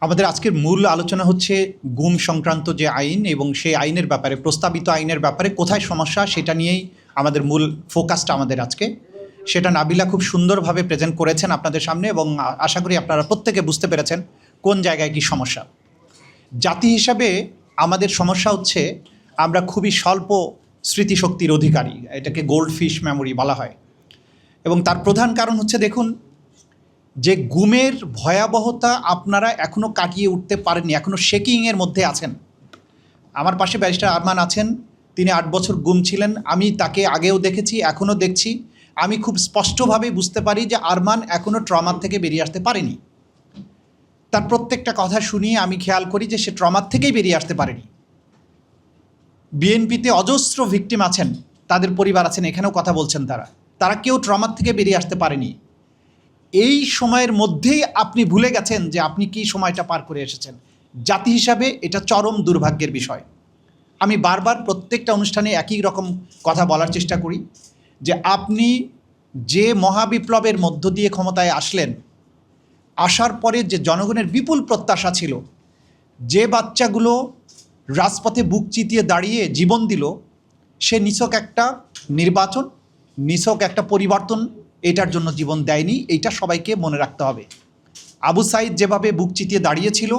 আমাদের আজকের মূল আলোচনা হচ্ছে গুম সংক্রান্ত যে আইন এবং সেই আইনের ব্যাপারে, প্রস্তাবিত আইনের ব্যাপারে কোথায় সমস্যা সেটা নিয়েই আমাদের মূল ফোকাসটা আমাদের আজকে। সেটা নাবিলা খুব সুন্দরভাবে প্রেজেন্ট করেছেন আপনাদের সামনে এবং আশা করি আপনারা প্রত্যেকে বুঝতে পেরেছেন কোন জায়গায় কী সমস্যা। জাতি হিসাবে আমাদের সমস্যা হচ্ছে আমরা খুবই স্বল্প স্মৃতিশক্তির অধিকারী, এটাকে গোল্ড ফিশ মেমোরি বলা হয়। এবং তার প্রধান কারণ হচ্ছে দেখুন, যে গুমের ভয়াবহতা আপনারা এখনও কাটিয়ে উঠতে পারেননি, এখনও শেকিংয়ের মধ্যে আছেন। আমার পাশে ব্যারিস্টার আরমান আছেন, তিনি 8 বছর গুম ছিলেন। আমি তাকে আগেও দেখেছি, এখনও দেখছি। আমি খুব স্পষ্টভাবে বুঝতে পারি যে আরমান এখনও ট্রমার থেকে বেরিয়ে আসতে পারেনি। তার প্রত্যেকটা কথা শুনিয়ে আমি খেয়াল করি যে সে ট্রমার থেকেই বেরিয়ে আসতে পারেনি। বিএনপিতে অজস্র ভিকটিম আছেন, তাদের পরিবার আছেন, এখানেও কথা বলছেন, তারা কেউ ট্রমার থেকে বেরিয়ে আসতে পারেনি। এই সময়ের মধ্যেই আপনি ভুলে গেছেন যে আপনি কি সময়টা পার করে এসেছেন। জাতি হিসাবে এটা চরম দুর্ভাগ্যের বিষয়। আমি বারবার প্রত্যেকটা অনুষ্ঠানে একই রকম কথা বলার চেষ্টা করি যে আপনি যে মহাবিপ্লবের মধ্য দিয়ে ক্ষমতায় আসলেন, আসার পরে যে জনগণের বিপুল প্রত্যাশা ছিল, যে বাচ্চাগুলো রাজপথে বুক চিতিয়ে দাঁড়িয়ে জীবন দিল, সে নিছক একটা নির্বাচন, নিছক একটা পরিবর্তন, এটার জন্য জীবন দেয়নি। এইটা সবাইকে মনে রাখতে হবে। আবু সাইদ যেভাবে বুক চিতিয়ে দাঁড়িয়েছিল,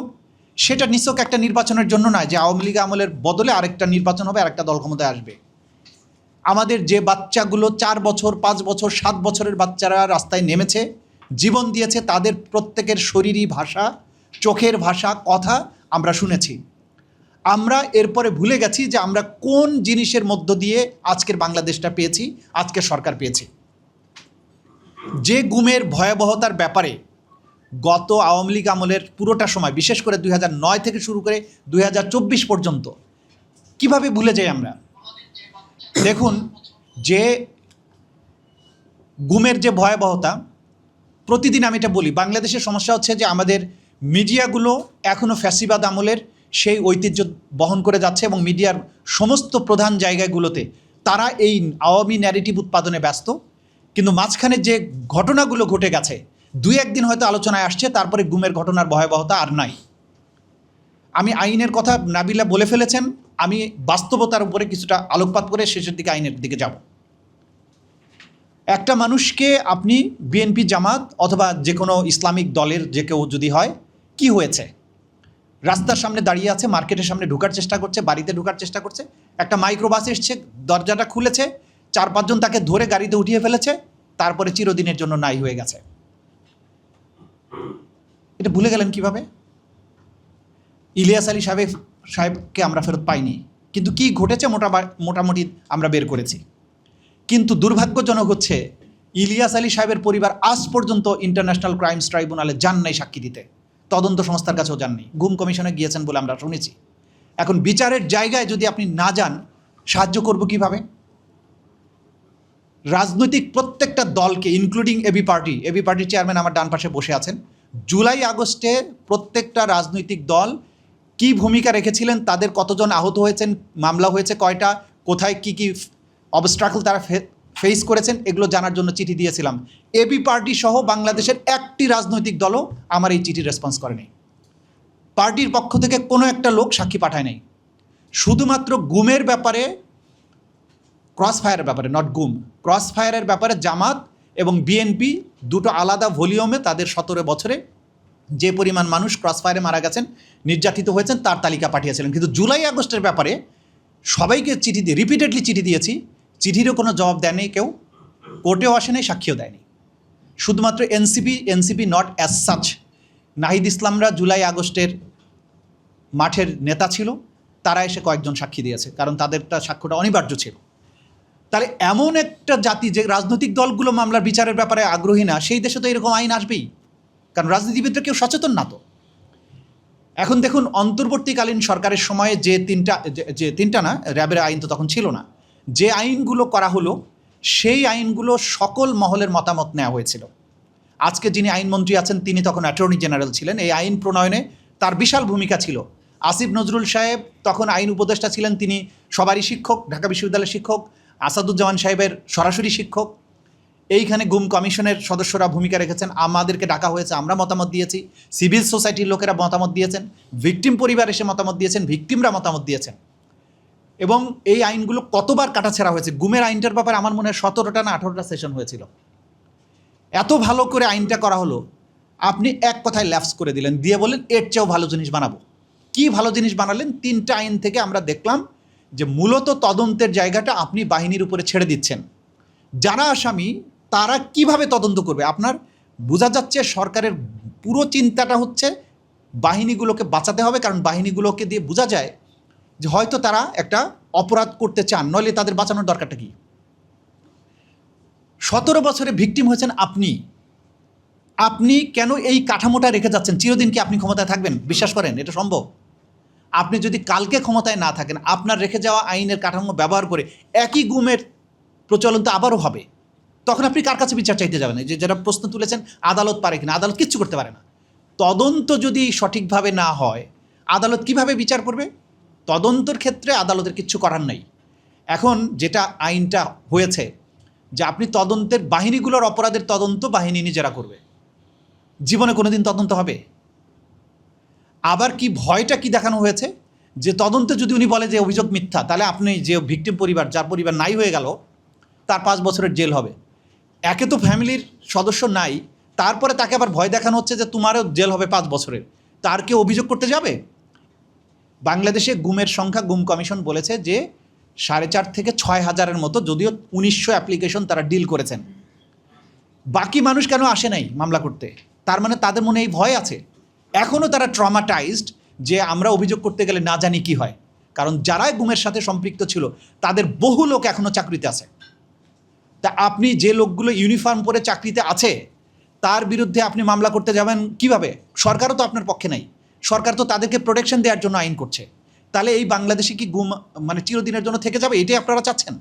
সেটা নিছক একটা নির্বাচনের জন্য নয় যে আওয়ামী লীগ আমলের বদলে আরেকটা নির্বাচন হবে, আরেকটা দল ক্ষমতায় আসবে। আমাদের যে বাচ্চাগুলো 4 বছর, 5 বছর, 7 বছরের বাচ্চারা রাস্তায় নেমেছে, জীবন দিয়েছে, তাদের প্রত্যেকের শরীরী ভাষা, চোখের ভাষা, কথা আমরা শুনেছি। আমরা এরপরে ভুলে গেছি যে আমরা কোন জিনিসের মধ্য দিয়ে আজকের বাংলাদেশটা পেয়েছি, আজকের সরকার পেয়েছি। যে গুমের ভয়াবহতার ব্যাপারে গত আওয়ামী লীগ আমলের পুরোটা সময়, বিশেষ করে 2009 থেকে শুরু করে 2024 পর্যন্ত, কিভাবে ভুলে যাই আমরা। দেখুন, যে গুমের যে ভয়াবহতা, প্রতিদিন আমি এটা বলি, বাংলাদেশের সমস্যা হচ্ছে যে আমাদের মিডিয়াগুলো এখনও ফ্যাসিবাদ আমলের সেই ঐতিহ্য বহন করে যাচ্ছে এবং মিডিয়ার সমস্ত প্রধান জায়গাগুলোতে তারা এই আওয়ামী ন্যারেটিভ উৎপাদনে ব্যস্ত। কিন্তু মাঝখানে যে ঘটনাগুলো ঘটে গেছে, 2-1 দিন হয়তো আলোচনায় আসছে, তারপরে গুমের ঘটনার ভয়াবহতা আর নাই। আমি আইনের কথা নাবিলা বলে ফেলেছেন, আমি বাস্তবতার উপরে কিছুটা আলোকপাত করে শেষের দিকে আইনের দিকে যাব। একটা মানুষকে আপনি বিএনপি, জামাত অথবা যে কোনো ইসলামিক দলের যে কেউ যদি হয়, কি হয়েছে, রাস্তার সামনে দাঁড়িয়ে আছে, মার্কেটের সামনে ঢোকার চেষ্টা করছে, বাড়িতে ঢোকার চেষ্টা করছে, একটা মাইক্রোবাস এসছে, দরজাটা খুলেছে, 4-5 জন তাকে ধরে গাড়িতে উঠিয়ে ফেলেছে, তারপরে চিরদিনের জন্য নাই হয়ে গেছে। এটা ভুলে গেলেন কিভাবে? ইলিয়াস আলী সাহেবকে আমরা ফেরত পাইনি, কিন্তু কি ঘটেছে মোটামুটি আমরা বের করেছি। কিন্তু দুর্ভাগ্যজনক হচ্ছে ইলিয়াস আলী সাহেবের পরিবার আজ পর্যন্ত ইন্টারন্যাশনাল ক্রাইমস ট্রাইব্যুনালে যান নাই সাক্ষী দিতে, তদন্ত সংস্থার কাছেও যাননি। গুম কমিশনে গিয়েছেন বলে আমরা শুনেছি। এখন বিচারের জায়গায় যদি আপনি না যান, সাহায্য করব কিভাবে? রাজনৈতিক প্রত্যেকটা দলকে, ইনক্লুডিং এবি পার্টির চেয়ারম্যান আমার ডান পাশে বসে আছেন, জুলাই আগস্টে প্রত্যেকটা রাজনৈতিক দল কি ভূমিকা রেখেছিলেন, তাদের কতজন আহত হয়েছেন, মামলা হয়েছে কয়টা, কোথায় কি কি অবস্ট্রাকল তারা ফেস করেছেন, এগুলো জানার জন্য চিঠি দিয়েছিলাম। এবি পার্টি সহ বাংলাদেশের একটি রাজনৈতিক দলও আমার এই চিঠির রেসপন্স করেনি। পার্টির পক্ষ থেকে কোনো একটা লোক সাক্ষী পাঠায় নাই। শুধুমাত্র গুমের ব্যাপারে, ক্রস ফায়ারের ব্যাপারে, নট গুম, ক্রস ফায়ারের ব্যাপারে জামাত এবং বিএনপি দুটো আলাদা ভলিউমে তাদের 17 বছরে যে পরিমাণ মানুষ ক্রস ফায়ারে মারা গেছেন, নির্যাতিত হয়েছেন, তার তালিকা পাঠিয়েছিলেন। কিন্তু জুলাই আগস্টের ব্যাপারে সবাইকে চিঠি দিয়ে, রিপিটেডলি চিঠি দিয়েছি, চিঠিরও কোনো জবাব দেয়নি কেউ, কোর্টেও আসেনি, সাক্ষীও দেয়নি। শুধুমাত্র NCP not as such, Nahid ইসলামরা জুলাই আগস্টের মাঠের নেতা ছিল, তারা এসে কয়েকজন সাক্ষী দিয়েছে, কারণ তাদেরটা সাক্ষ্যটা অনিবার্য ছিল। তাহলে এমন একটা জাতি যে রাজনৈতিক দলগুলো মামলার বিচারের ব্যাপারে আগ্রহী না, সেই দেশে তো এরকম আইন আসবেই, কারণ রাজনীতিবিদরা কেউ সচেতন না। তো এখন দেখুন, অন্তর্বর্তীকালীন সরকারের সময়ে যে তিনটা না, র্যাবের আইন তো তখন ছিল না, যে আইনগুলো করা হলো, সেই আইনগুলো সকল মহলের মতামত নেওয়া হয়েছিল। আজকে যিনি আইনমন্ত্রী আছেন, তিনি তখন অ্যাটর্নি জেনারেল ছিলেন। এই আইন প্রণয়নে তার বিশাল ভূমিকা ছিল। আসিফ নজরুল সাহেব তখন আইন উপদেষ্টা ছিলেন, তিনি সবারই শিক্ষক, ঢাকা বিশ্ববিদ্যালয়ের শিক্ষক। আসাদুজ্জামান সাহেবের সরাসরি শিক্ষক। এইখানে গুম কমিশনের সদস্যরা ভূমিকা রেখেছেন, আমাদেরকে ডাকা হয়েছে, আমরা মতামত দিয়েছি, সিভিল সোসাইটির লোকেরা মতামত দিয়েছেন, ভিকটিম পরিবার এসে মতামত দিয়েছেন, ভিকটিমরা মতামত দিয়েছেন। এবং এই আইনগুলো কতবার কাটাছেঁড়া হয়েছে। গুমের আইনটার ব্যাপারে আমার মনে হয় 17টা না 18টা সেশন হয়েছিল। এত ভালো করে আইনটা করা হলো, আপনি এক কথায় ল্যাপস করে দিলেন, দিয়ে বললেন এর চেয়েও ভালো জিনিস বানাবো। কি ভালো জিনিস বানালেন? 3টা আইন থেকে আমরা দেখলাম যে মূলত তদন্তের জায়গাটা আপনি বাহিনীর উপরে ছেড়ে দিচ্ছেন। যারা আসামি তারা কিভাবে তদন্ত করবে? আপনার বোঝা যাচ্ছে সরকারের পুরো চিন্তাটা হচ্ছে বাহিনীগুলোকে বাঁচাতে হবে, কারণ বাহিনীগুলোকে দিয়ে বোঝা যায় যে হয়তো তারা একটা অপরাধ করতে চান, নইলে তাদের বাঁচানোর দরকারটা কি? 17 বছরে ভিকটিম হয়েছেন আপনি। আপনি কেন এই কাঠামোটা রেখে যাচ্ছেন? চিরদিন কি আপনি ক্ষমতায় থাকবেন? বিশ্বাস করেন এটা সম্ভব? আপনি যদি কালকে ক্ষমতায় না থাকেন, আপনার রেখে যাওয়া আইনের কাঠামো ব্যবহার করে একই গুমের প্রচলন তো আবারও হবে। তখন আপনি কার কাছে বিচার চাইতে যাবেন? যে যারা প্রশ্ন তুলেছেন আদালত পারে কিনা, আদালত কিচ্ছু করতে পারে না। তদন্ত যদি সঠিকভাবে না হয়, আদালত কিভাবে বিচার করবে? তদন্তর ক্ষেত্রে আদালতের কিচ্ছু করার নাই। এখন যেটা আইনটা হয়েছে যে আপনি তদন্তের বাহিনীগুলোর অপরাধের তদন্ত বাহিনী নিজেরা করবে। জীবনে কোনোদিন তদন্ত হবে? আবার কি ভয়টা কি দেখানো হয়েছে যে তদন্তে যদি উনি বলে যে অভিযোগ মিথ্যা, তাহলে আপনি যে ভিকটিম পরিবার, যার পরিবার নাই হয়ে গেল, তার 5 বছরের জেল হবে। একে তো ফ্যামিলির সদস্য নাই, তারপরে তাকে আবার ভয় দেখানো হচ্ছে যে তোমারও জেল হবে 5 বছরের। তার কেউ অভিযোগ করতে যাবে? বাংলাদেশে গুমের সংখ্যা, গুম কমিশন বলেছে যে 4.5 থেকে 6,000-এর মতো, যদিও 1900 অ্যাপ্লিকেশন তারা ডিল করেছেন। বাকি মানুষ কেন আসে নাই মামলা করতে? তার মানে তাদের মনে এই ভয় আছে। এখনও তারা ট্রমাটাইজড যে আমরা অভিযোগ করতে গেলে না জানি কি হয়। কারণ যারা গুমের সাথে সম্পৃক্ত ছিল তাদের বহু লোক এখনও চাকরিতে আছে। তা আপনি যে লোকগুলো ইউনিফর্ম পরে চাকরিতে আছে তার বিরুদ্ধে আপনি মামলা করতে যাবেন কিভাবে? সরকারও তো আপনার পক্ষে নাই। সরকার তো তাদেরকে প্রোটেকশন দেওয়ার জন্য আইন করছে। তাহলে এই বাংলাদেশে কি গুম মানে চিরদিনের জন্য থেকে যাবে? এটাই আপনারা চাচ্ছেন?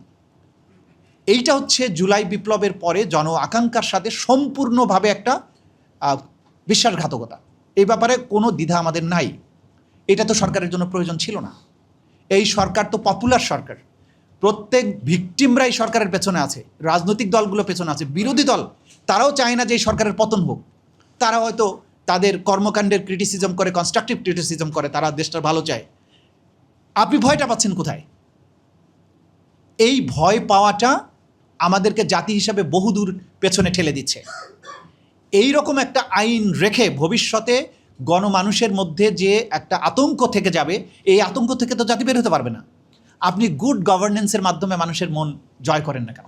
এইটা হচ্ছে জুলাই বিপ্লবের পরে জন আকাঙ্ক্ষার সাথে সম্পূর্ণভাবে একটা বিশ্বাসঘাতকতা। এই ব্যাপারে কোনো দ্বিধা আমাদের নাই। এটা তো সরকারের জন্য প্রয়োজন ছিল না। এই সরকার তো পপুলার সরকার। প্রত্যেক ভিকটিমরাই সরকারের পেছনে আছে, রাজনৈতিক দলগুলো পেছনে আছে, বিরোধী দল তারাও চায় না যে এই সরকারের পতন হোক। তারা হয়তো তাদের কর্মকাণ্ডের ক্রিটিসিজম করে, কনস্ট্রাকটিভ ক্রিটিসিজম করে, তারা দেশটার ভালো চায়। আপনি ভয়টা পাচ্ছেন কোথায়? এই ভয় পাওয়াটা আমাদেরকে জাতি হিসাবে বহুদূর পেছনে ঠেলে দিচ্ছে। এই রকম একটা আইন রেখে ভবিষ্যতে গণমানুষের মধ্যে যে একটা আতঙ্ক থেকে যাবে, এই আতঙ্ক থেকে তো জাতি বের হতে পারবে না। আপনি গুড গভর্নেন্সের মাধ্যমে মানুষের মন জয় করেন না কেন?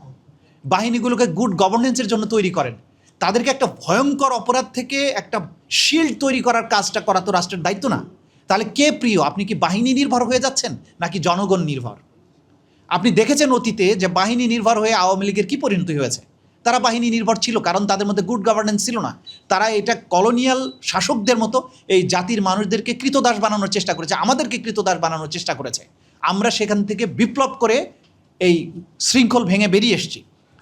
বাহিনীগুলোকে গুড গভর্নেন্সের জন্য তৈরি করেন। তাদেরকে একটা ভয়ঙ্কর অপরাধ থেকে একটা শিল্ড তৈরি করার কাজটা করা তো রাষ্ট্রের দায়িত্ব না? তাহলে কে প্রিয়? আপনি কি বাহিনী নির্ভর হয়ে যাচ্ছেন নাকি জনগণ নির্ভর? আপনি দেখেছেন অতীতে যে বাহিনী নির্ভর হয়ে আওয়ামী লীগের কী পরিণতি হয়েছে। তারা বাহিনী নির্ভর ছিল কারণ তাদের মধ্যে গুড গভর্নেন্স ছিল না। তারা এটা কলোনিয়াল শাসকদের মতো এই জাতির মানুষদেরকে কৃতদাস বানানোর চেষ্টা করেছে, আমাদেরকে কৃতদাস বানানোর চেষ্টা করেছে। আমরা সেখান থেকে বিপ্লব করে এই শৃঙ্খল ভেঙে বেরিয়ে এসেছি।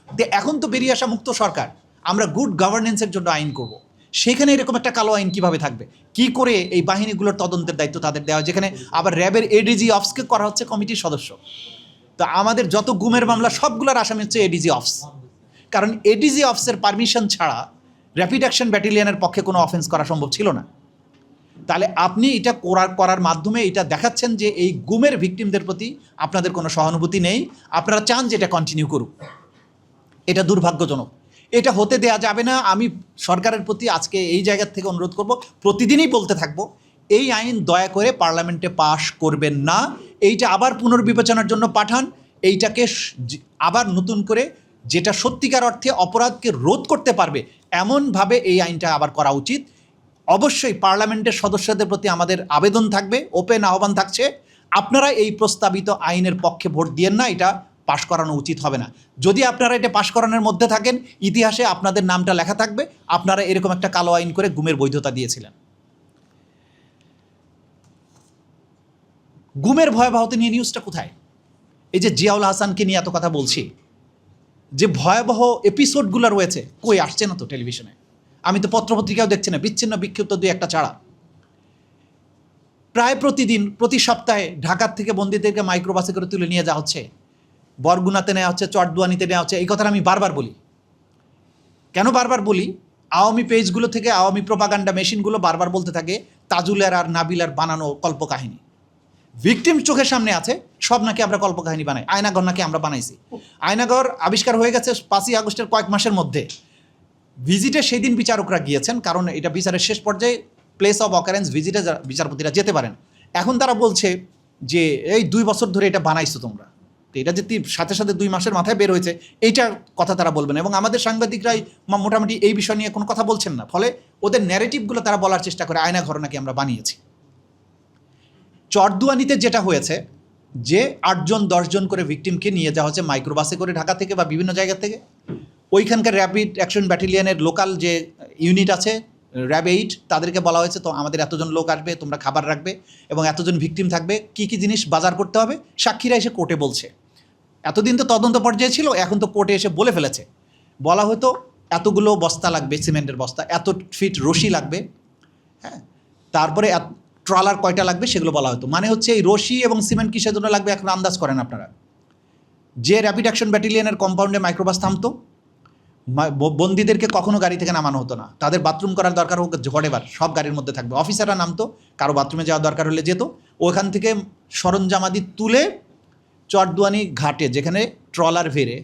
তো এখন তো বেরিয়ে আসা মুক্ত সরকার, আমরা গুড গভর্নেন্সের জন্য আইন করব। সেখানে এরকম একটা কালো আইন কিভাবে থাকবে? কি করে এই বাহিনীগুলোর তদন্তের দায়িত্ব তাদের দেওয়া, যেখানে আবার র্যাবের এডিজি অফসকে করা হচ্ছে কমিটির সদস্য। তো আমাদের যত গুমের মামলা সবগুলোর আসামি হচ্ছে এডিজি অফস, কারণ এডিজি অফসের পারমিশন ছাড়া র্যাপিড অ্যাকশন ব্যাটালিয়নের পক্ষে কোনো অফেন্স করা সম্ভব ছিল না। তাহলে আপনি এটা করার মাধ্যমে এটা দেখাচ্ছেন যে এই গুমের ভিকটিমদের প্রতি আপনাদের কোনো সহানুভূতি নেই, আপনারা চান যে এটা কন্টিনিউ করুক। এটা দুর্ভাগ্যজনক, এটা হতে দেয়া যাবে না। আমি সরকারের প্রতি আজকে এই জায়গার থেকে অনুরোধ করব, প্রতিদিনই বলতে থাকবো, এই আইন দয়া করে পার্লামেন্টে পাশ করবেন না। এইটা আবার পুনর্বিবেচনার জন্য পাঠান। এইটাকে আবার নতুন করে যেটা সত্যিকার অর্থে অপরাধকে রোধ করতে পারবে এমনভাবে এই আইনটা আবার করা উচিত। অবশ্যই পার্লামেন্টের সদস্যদের প্রতি আমাদের আবেদন থাকবে, ওপেন আহ্বান থাকছে, আপনারা এই প্রস্তাবিত আইনের পক্ষে ভোট দিয়েন না, এটা পাশ করানো উচিত হবে না। যদি আপনারা এটা পাশ করানোর মধ্যে থাকেন, ইতিহাসে আপনাদের নামটা লেখা থাকবে আপনারা এরকম একটা কালো আইন করে গুমের বৈধতা দিয়েছিলেন। গুমের ভয়াবহতা নিয়ে নিউজটা কোথায়? এই যে জিয়াউল হাসানকে নিয়ে এত কথা বলছি, যে ভয়াবহ এপিসোডগুলো রয়েছে, কই আসছে না তো টেলিভিশনে। আমি তো পত্রপত্রিকাও দেখছি না, বিচ্ছিন্ন বিক্ষিপ্ত 2-1টা ছাড়া। প্রায় প্রতিদিন, প্রতি সপ্তাহে ঢাকার থেকে বন্দীদেরকে মাইক্রোবাসে করে তুলে নিয়ে যাওয়া হচ্ছে, বরগুনাতে নেওয়া হচ্ছে, চটদুয়ানিতে নেওয়া হচ্ছে। এই কথাটা আমি বারবার বলি। কেন বারবার বলি, আওয়ামী পেজগুলো থেকে আওয়ামী প্রোপাগান্ডা মেশিনগুলো বারবার বলতে থাকে তাজুলের আর নাবিলার বানানো কল্পকাহিনী। ভিকটিম চোখের সামনে আছে, সব নাকি আমরা কল্পকাহিনী বানাই। আয়নাঘর নাকি আমরা বানাইছি। আয়নাঘর আবিষ্কার হয়ে গেছে 5ই আগস্টের কয়েক মাসের মধ্যে। ভিজিটে সেই দিন বিচারকরা গিয়েছেন, কারণ এটা বিচারের শেষ পর্যায়ে প্লেস অফ অকারেন্স ভিজিটে বিচারপতিরা যেতে পারেন। এখন তারা বলছে যে এই 2 বছর ধরে এটা বানাইছো তোমরা, তো এটা যে সাথে সাথে 2 মাসের মাথায় বের হয়েছে, এইটার কথা তারা বলবেন। এবং আমাদের সাংবাদিকরাই মোটামুটি এই বিষয় নিয়ে কোনো কথা বলছেন না, ফলে ওদের ন্যারেটিভগুলো তারা বলার চেষ্টা করে আয়নাঘর নাকি আমরা বানিয়েছি। চরদুয়ানিতে যেটা হয়েছে যে 8 জন 10 জন করে ভিকটিমকে নিয়ে যাওয়া হচ্ছে মাইক্রোবাসে করে ঢাকা থেকে বা বিভিন্ন জায়গা থেকে। ওইখানকার র্যাপিড অ্যাকশন ব্যাটালিয়নের লোকাল যে ইউনিট আছে র্যাব 8, তাদেরকে বলা হয়েছে তো আমাদের এতজন লোক আসবে, তোমরা খাবার রাখবে এবং এতজন ভিকটিম থাকবে, কি কি জিনিস বাজার করতে হবে সাক্ষীরা এসে কোর্টে বলছে। এতদিন তো তদন্ত পর্যায়ে ছিল, এখন তো কোর্টে এসে বলে ফেলেছে। বলা হতো এতগুলো বস্তা লাগবে, সিমেন্টের বস্তা, এত ফিট রশি লাগবে, হ্যাঁ, তারপরে ট্রলার কয়টা লাগবে সেগুলো বলা হতো। মানে হচ্ছে এই রশি এবং সিমেন্ট কিসের জন্য লাগবে এখন আন্দাজ করেন আপনারা। যে র্যাপিড অ্যাকশন ব্যাটালিয়নের কম্পাউন্ডে মাইক্রোবাস থামতো, বন্দীদেরকে কখনো গাড়ি থেকে নামানো হতো না। তাদের বাথরুম করার দরকার হোক হোয়াটএভার, সব গাড়ির মধ্যে থাকবে। অফিসাররা নামতো, কারো বাথরুমে যাওয়ার দরকার হলে যেত, ওখান থেকে সরঞ্জামাদি তুলে চরদুয়ানি ঘাটে, যেখানে ট্রলার ভেড়ে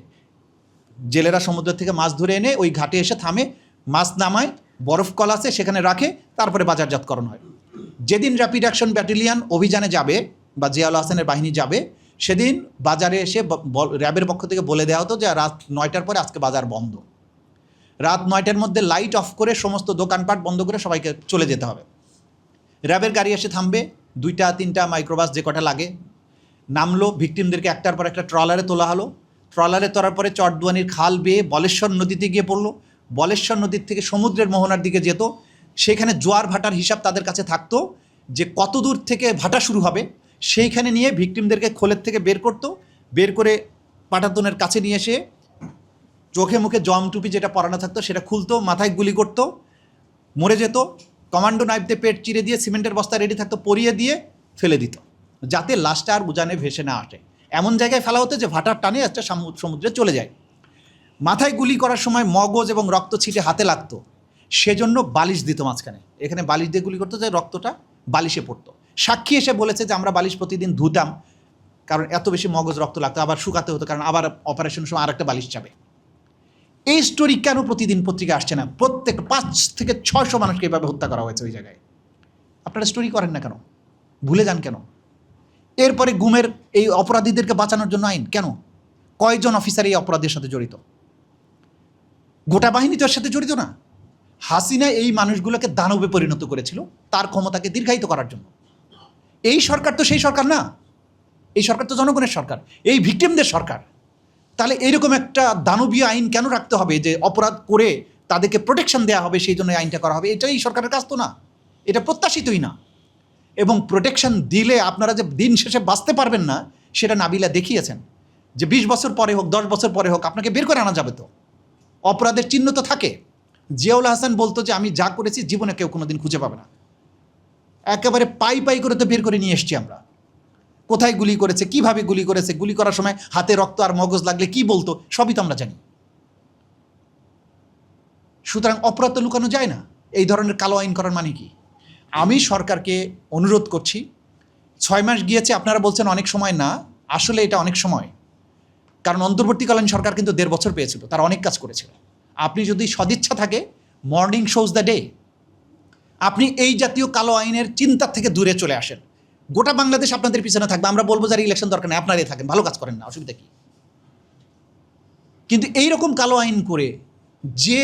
জেলেরা সমুদ্র থেকে মাছ ধরে এনে ওই ঘাটে এসে থামে, মাছ নামায়, বরফ কল আছে সেখানে রাখে, তারপরে বাজারজাতকরণ হয়। যেদিন র্যাপিড অ্যাকশন ব্যাটালিয়ন অভিযানে যাবে বা জিয়াউল হাসানের বাহিনী যাবে, সেদিন বাজারে এসে র্যাবের পক্ষ থেকে বলে দেওয়া হতো যে রাত 9টার পরে আজকে বাজার বন্ধ। রাত 9টার মধ্যে লাইট অফ করে সমস্ত দোকানপাট বন্ধ করে সবাইকে চলে যেতে হবে। র্যাবের গাড়ি এসে থামবে, 2টা 3টা মাইক্রোবাস যে কটা লাগে নামলো, ভিকটিমদেরকে একটার পর একটা ট্রলারে তোলা হলো। ট্রলারে তোলার পরে চরদুয়ানির খাল বেয়ে বলেশ্বর নদীতে গিয়ে পড়লো। বলেশ্বর নদীর থেকে সমুদ্রের মোহনার দিকে যেত। সেইখানে জোয়ার ভাটার হিসাব তাদের কাছে থাকতো, যে কত দূর থেকে ভাটা শুরু হবে সেইখানে নিয়ে ভিকটিমদেরকে খোলের থেকে বের করতো। বের করে পাটাতনের কাছে নিয়ে এসে চোখে মুখে জম টুপি যেটা পরানো থাকতো সেটা খুলতো, মাথায় গুলি করতো, মরে যেত। কমান্ডো নাইফ দিয়ে পেট চিরে দিয়ে সিমেন্টের বস্তা রেডি থাকতো, পরিয়ে দিয়ে ফেলে দিত, যাতে লাশটা আর উজানে ভেসে না আসে। এমন জায়গায় ফেলা হতো যে ভাটার টানে একটা সমুদ্রে চলে যায়। মাথায় গুলি করার সময় মগজ এবং রক্ত ছিটে হাতে লাগতো, সেজন্য বালিশ দিত মাঝখানে, এখানে বালিশ দিয়ে গুলি করতো যে রক্তটা বালিশে পড়তো। সাক্ষী এসে বলেছে যে আমরা বালিশ প্রতিদিন ধুতাম, কারণ এত বেশি মগজ রক্ত লাগতো, আবার শুকাতে হতো, কারণ আবার অপারেশনের সময় আরেকটা বালিশ যাবে। এই স্টোরি কেন প্রতিদিন পত্রিকা আসছে না? প্রত্যেক 5 থেকে 600 মানুষকে এভাবে হত্যা করা হয়েছে ওই জায়গায়। আপনারা স্টোরি করেন না কেন? ভুলে যান কেন? এরপরে গুমের এই অপরাধীদেরকে বাঁচানোর জন্য আইন কেন? কয়জন অফিসার এই অপরাধের সাথে জড়িত? গোটা বাহিনী তো এর সাথে জড়িত না। হাসিনা এই মানুষগুলোকে দানবে পরিণত করেছিল তার ক্ষমতাকে দীর্ঘায়িত করার জন্য। এই সরকার তো সেই সরকার না, এই সরকার তো জনগণের সরকার, এই ভিকটিমদের সরকার। তাহলে এইরকম একটা দানবীয় আইন কেন রাখতে হবে যে অপরাধ করে তাদেরকে প্রোটেকশন দেওয়া হবে, সেই জন্য আইনটা করা হবে? এটাই সরকারের কাজ তো না, এটা প্রত্যাশিতই না। এবং প্রোটেকশন দিলে আপনারা যে দিন শেষে বাঁচতে পারবেন না সেটা নাবিলা দেখিয়েছেন, যে 20 বছর পরে হোক 10 বছর পরে হোক আপনাকে বের করে আনা যাবে। তো অপরাধের চিহ্ন তো থাকে। জিয়াউল হাসান বলতো যে আমি যা করেছি জীবনে কেউ কোনোদিন খুঁজে পাবে না। একেবারে পাই পাই করে তো বের করে নিয়ে এসছি আমরা। কোথায় গুলি করেছে, কিভাবে গুলি করেছে, গুলি করার সময় হাতে রক্ত আর মগজ লাগলে কি বলতো, সবই তো আমরা জানি। সুতরাং অপরাধ তো লুকানো যায় না। এই ধরনের কালো আইন করার মানে কি? আমি সরকারকে অনুরোধ করছি, 6 মাস গিয়েছে, আপনারা বলছেন অনেক সময় না, আসলে এটা অনেক সময়। কারণ অন্তর্বর্তীকালীন সরকার কিন্তু 1.5 বছর পেয়েছিল, তারা অনেক কাজ করেছিল। আপনি যদি সদিচ্ছা থাকে, মর্নিং শোজ দ্য ডে, আপনি এই জাতীয় কালো আইনের চিন্তার থেকে দূরে চলে আসেন। গোটা বাংলাদেশ আপনাদের পিছনে থাকবে। আমরা বলবো যারা ইলেকশন দরকার নেই, আপনারাই থাকেন, ভালো কাজ করেন না, অসুবিধা কি? কিন্তু এইরকম কালো আইন করে যে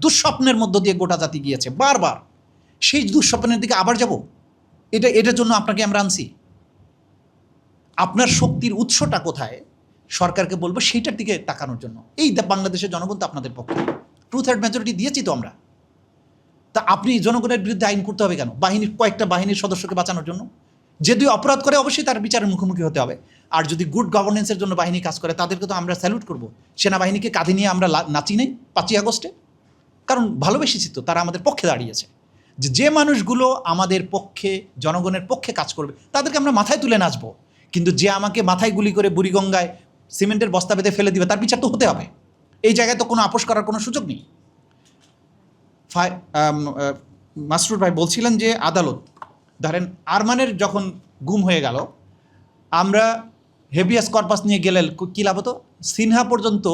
দুঃস্বপ্নের মধ্য দিয়ে গোটা জাতি গিয়েছে বারবার, সেই দুঃস্বপ্নের দিকে আবার যাব? এটার জন্য আপনাকে আমরা আনছি। আপনার শক্তির উৎসটা কোথায় সরকারকে বলবো সেইটার দিকে তাকানোর জন্য। এই বাংলাদেশের জনগণ তো আপনাদের পক্ষে, 2/3 মেজরিটি দিয়েছি তো আমরা। তা আপনি জনগণের বিরুদ্ধে আইন করতে হবে কেন? কয়েকটা বাহিনীর সদস্যকে বাঁচানোর জন্য। যে 2 অপরাধ করে অবশ্যই তার বিচারের মুখোমুখি হতে হবে। আর যদি গুড গভর্নেন্সের জন্য বাহিনী কাজ করে তাদেরকে তো আমরা স্যালুট করব। সেনাবাহিনীকে কাঁধে নিয়ে আমরা নাচি নেই 5ই আগস্টে, কারণ ভালোবেসেছি তো, তারা আমাদের পক্ষে দাঁড়িয়েছে। যে মানুষগুলো আমাদের পক্ষে, জনগণের পক্ষে কাজ করবে তাদেরকে আমরা মাথায় তুলে নাচবো। কিন্তু যে আমাকে মাথায় গুলি করে বুড়িগঙ্গায় সিমেন্টের বস্তা বেঁধে ফেলে দিবে, তার বিচার তো হতে হবে। এই জায়গায় তো কোনো আপোষ করার কোনো সুযোগ নেই। মাসরুর ভাই বলছিলেন যে আদালত ধরেন আরমানের যখন গুম হয়ে গেল, আমরা হেভিয়াস কর্পাস নিয়ে গেলে কী লাভ হতো? সিনহা পর্যন্ত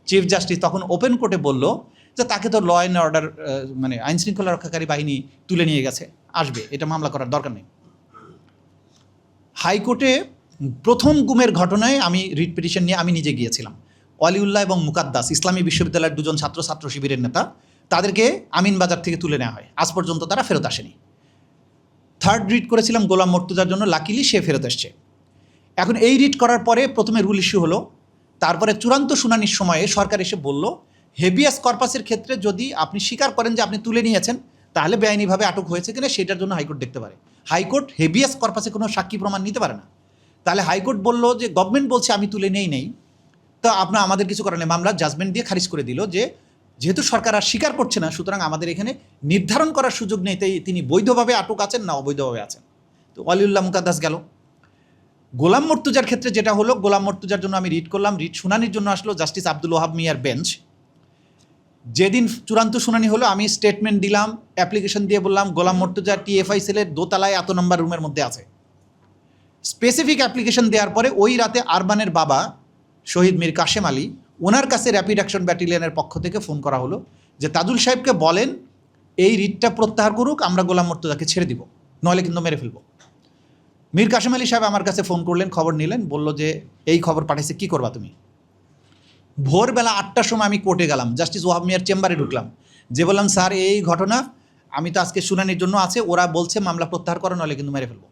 চিফ জাস্টিস তখন ওপেন কোর্টে বলল যে তাকে তো ল অ্যান্ড অর্ডার মানে আইনশৃঙ্খলা রক্ষাকারী বাহিনী তুলে নিয়ে গেছে, আসবে, এটা মামলা করার দরকার নেই। হাইকোর্টে প্রথম গুমের ঘটনায় আমি রিট পিটিশন নিয়ে আমি নিজে গিয়েছিলাম। ওয়ালিউল্লাহ এবং মুকাদ্দাস ইসলামী বিশ্ববিদ্যালয়ের দুজন ছাত্র শিবিরের নেতা, তাদেরকে আমিনবাজার থেকে তুলে নেওয়া হয়, আজ পর্যন্ত তারা ফেরত আসেনি। থার্ড রিট করেছিলাম গোলাম মর্তুজার জন্য, লাকিলি সে ফেরত এসছে। এখন এই রিট করার পরে প্রথমে রুল ইস্যু হলো, তারপরে চূড়ান্ত শুনানির সময়ে সরকার এসে বলল হেভিয়াস কর্পাসের ক্ষেত্রে যদি আপনি স্বীকার করেন যে আপনি তুলে নিয়েছেন, তাহলে বেআইনিভাবে আটক হয়েছে কিনা সেটার জন্য হাইকোর্ট দেখতে পারে। হাইকোর্ট হেভিয়াস কর্পাসে কোনো সাক্ষী প্রমাণ নিতে পারে না। তাহলে হাইকোর্ট বলল যে গভর্নমেন্ট বলছে আমি তুলে নেই, তো আপনার আমাদের কিছু করার নেই। মামলা জাজমেন্ট দিয়ে খারিজ করে দিল যে যেহেতু সরকার আর স্বীকার করছে না, সুতরাং আমাদের এখানে নির্ধারণ করার সুযোগ নেই, তাই তিনি বৈধভাবে আটক আছেন না অবৈধভাবে আছেন। তো ওয়ালিউল্লাহ মুকাদ্দাস গেল। গোলাম মর্তুজার ক্ষেত্রে যেটা হলো, গোলাম মর্তুজার জন্য আমি রিট করলাম, রিট শুনানির জন্য আসলো জাস্টিস আব্দুল ওহাব মিয়ার বেঞ্চ। যেদিন চূড়ান্ত শুনানি হলো আমি স্টেটমেন্ট দিলাম, অ্যাপ্লিকেশন দিয়ে বললাম গোলাম মর্তুজা TFI সেলের দোতলায় এত নম্বর রুমের মধ্যে আছে। স্পেসিফিক অ্যাপ্লিকেশন দেওয়ার পরে ওই রাতে আরবানের বাবা শহীদ মীর কাশেম আলী, ওনার কাছে র্যাপিড অ্যাকশন ব্যাটালিয়নের পক্ষ থেকে ফোন করা হলো যে তাজুল সাহেবকে বলেন এই রিটটা প্রত্যাহার করুক, আমরা গোলাম মর্তুজাকে ছেড়ে দিব, নইলে কিন্তু মেরে ফেলবো। মীর কাশেম আলী সাহেব আমার কাছে ফোন করলেন, খবর নিলেন, বলল যে এই খবর পাঠাইছে, কী করবা তুমি? ভোরবেলা 8টার সময় আমি কোর্টে গেলাম, জাস্টিস ওয়াহাব মিয়ার চেম্বারে ঢুকলাম, যে বললাম স্যার এই ঘটনা, আমি তো আজকে শুনানির জন্য আছে, ওরা বলছে মামলা প্রত্যাহার করো, নইলে কিন্তু মেরে ফেলবো।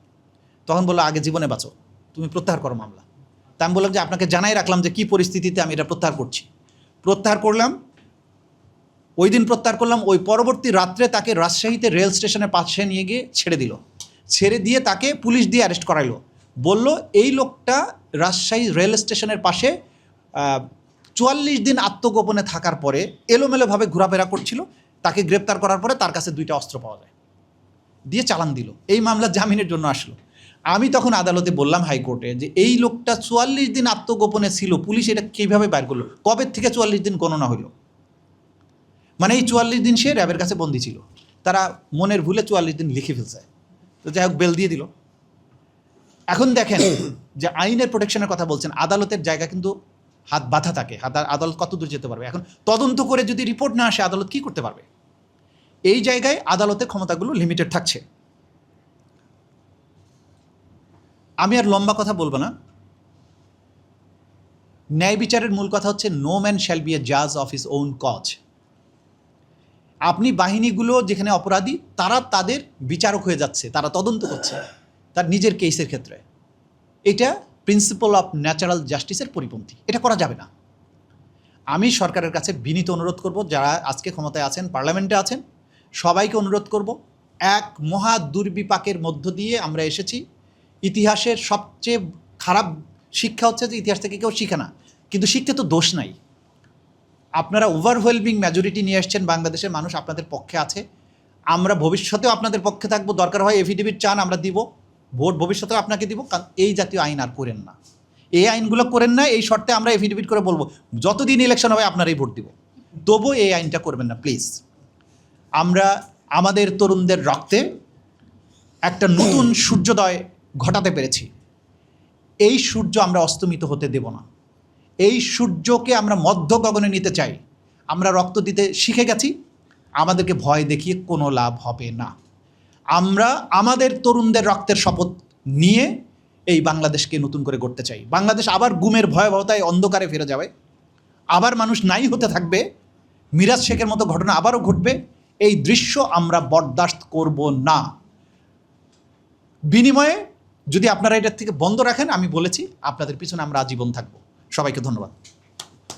তখন বললো আগে জীবনে বাঁচো, তুমি প্রত্যাহার করো মামলা। তা আমি বললাম যে আপনাকে জানাই রাখলাম যে কী পরিস্থিতিতে আমি এটা প্রত্যাহার করছি। প্রত্যাহার করলাম, ওই দিন প্রত্যাহার করলাম। ওই পরবর্তী রাত্রে তাকে রাজশাহীতে রেল স্টেশনের পাশে নিয়ে গিয়ে ছেড়ে দিল। ছেড়ে দিয়ে তাকে পুলিশ দিয়ে অ্যারেস্ট করাইলো। বলল এই লোকটা রাজশাহী রেল স্টেশনের পাশে 44 দিন আত্মগোপনে থাকার পরে এলোমেলোভাবে ঘোরাফেরা করছিল, তাকে গ্রেপ্তার করার পরে তার কাছে 2টা অস্ত্র পাওয়া যায়, দিয়ে চালান দিল। এই মামলা জামিনের জন্য আসলো। আমি তখন আদালতে বললাম হাইকোর্টে যে এই লোকটা 44 দিন আত্মগোপনে ছিল, পুলিশ এটা কীভাবে বাইর করলো? কবে থেকে 44 দিন গণনা হইল? মানে এই 44 দিন সে র্যাবের কাছে বন্দী ছিল, তারা মনের ভুলে 44 দিন লিখে ফেলছে। তো যাই হোক, বেল দিয়ে দিল। এখন দেখেন যে আইনের প্রোটেকশনের কথা বলছেন, আদালতের জায়গা কিন্তু হাত বাঁধা থাকে। আদালত কত দূর যেতে পারবে? এখন তদন্ত করে যদি রিপোর্ট না আসে, আদালত কী করতে পারবে? এই জায়গায় আদালতের ক্ষমতাগুলো লিমিটেড থাকছে। আমি আর লম্বা কথা বলবো না। ন্যায় বিচারের মূল কথা হচ্ছে no man shall B A জাজ অফ হিজ ওন কজ। আপনি বাহিনীগুলো যেখানে অপরাধী, তারা তাদের বিচারক হয়ে যাচ্ছে, তারা তদন্ত করছে তার নিজের কেসের ক্ষেত্রে। এটা প্রিন্সিপাল অফ ন্যাচারাল জাস্টিসের পরিপন্থী, এটা করা যাবে না। আমি সরকারের কাছে বিনীত অনুরোধ করব, যারা আজকে ক্ষমতায় আছেন, পার্লামেন্টে আছেন, সবাইকে অনুরোধ করব, এক মহা দুর্বিপাকের মধ্য দিয়ে আমরা এসেছি। ইতিহাসের সবচেয়ে খারাপ শিক্ষা হচ্ছে যে ইতিহাস থেকে কেউ শিখে না, কিন্তু শিখতে তো দোষ নাই। আপনারা ওভারওয়েলমিং মেজরিটি নিয়ে এসছেন, বাংলাদেশের মানুষ আপনাদের পক্ষে আছে, আমরা ভবিষ্যতেও আপনাদের পক্ষে থাকবো। দরকার হয় এফিডেভিট চান, আমরা দিব, ভোট ভবিষ্যতেও আপনাকে দিব। কারণ এই জাতীয় আইন আর করেন না, এই আইনগুলো করেন না। এই শর্তে আমরা এফিডেভিট করে বলবো যতদিন ইলেকশন হবে আপনারাই ভোট দিব, তবু এই আইনটা করবেন না প্লিজ। আমরা আমাদের তরুণদের রক্তে একটা নতুন সূর্যোদয় ঘটাতে পেরেছি। এই সূর্য আমরা অস্তমিত হতে দেব না। এই সূর্যকে আমরা মধ্য গগনে নিতে চাই। আমরা রক্ত দিতে শিখে গেছি, আমাদেরকে ভয় দেখিয়ে কোনো লাভ হবে না। আমরা আমাদের তরুণদের রক্তের শপথ নিয়ে এই বাংলাদেশকে নতুন করে গড়তে চাই। বাংলাদেশ আবার গুমের ভয়াবহতায় অন্ধকারে ফিরে যাবে, আবার মানুষ নাই হতে থাকবে, মিরাজ শেখের মতো ঘটনা আবারও ঘটবে। এই দৃশ্য আমরা বরদাস্ত করব না। বিনিময়ে যদি আপনারা এটার থেকে বন্ধ রাখেন, আমি বলেছি আপনাদের পিছনে আমরা আজীবন থাকবো। সবাইকে ধন্যবাদ।